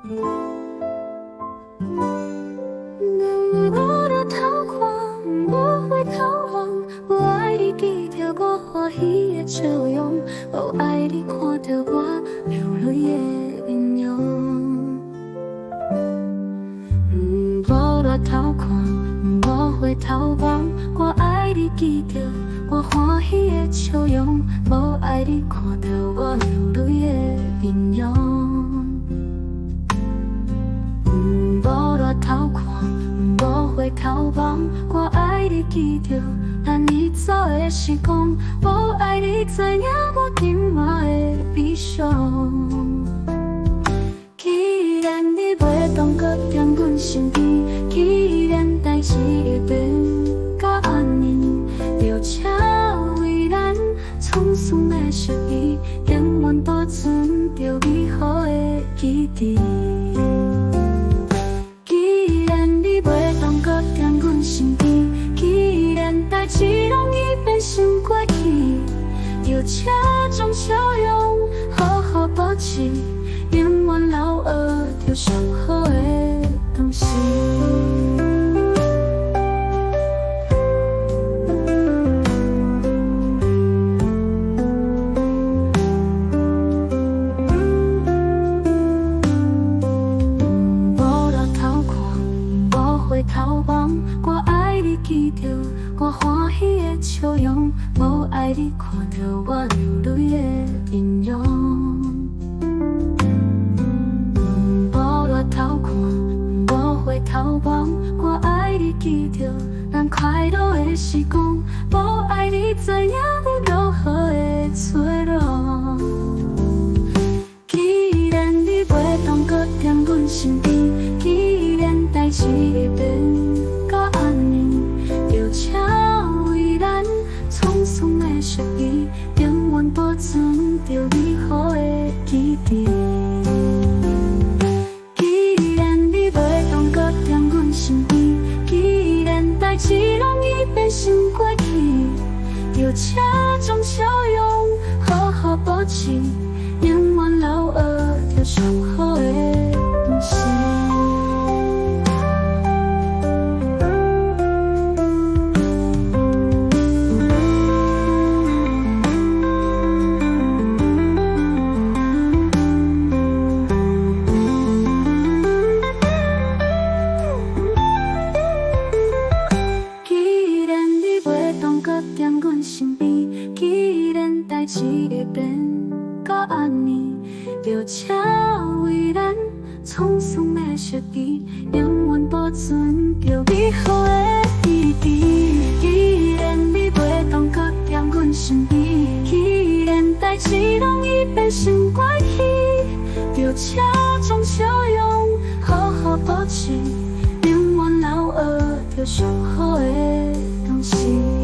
能我的桃花，我会逃亡。我爱你记着我欢喜的笑容，我爱你看着我流泪的面容。我的桃花，我会逃亡。我爱你记着我欢喜的笑容，我爱你看着我流泪的面容。我的桃花，我会逃亡。我爱你记着咱你走的时光，我爱你知影我今晚的悲伤。既然你袂当搁踮阮身边，既然代志会变甲安尼，就请为咱创伤的失意，永远保存着美好的记忆。既然你袂当搁踮阮身边，既然代志拢已变成过去，就请将笑容好好保持，永远留学着上好的东西。我的桃花，我会逃亡。我爱你记着我欢喜的笑容，我爱你看着我流泪的面容。我的桃花，我会逃亡。我爱你记着咱快乐的时光，我爱你知影你如何的脆弱。既然你袂当搁踮阮身边，既然代志会变甲安尼，就请为咱创伤的失意，永远保存着美好的记忆。既然你袂当搁踮阮身边，既然代志拢已变成过去，就请将笑容好好保持，永远留学着上好的东西。既然你袂当搁踮阮身边，既然代志会变甲安尼，就请为咱创伤的失意，永远保存着美好的记忆。既然你袂当搁踮阮身边，既然代志拢已变成过去，就请将笑容好好保持，永远留学着上好的东西。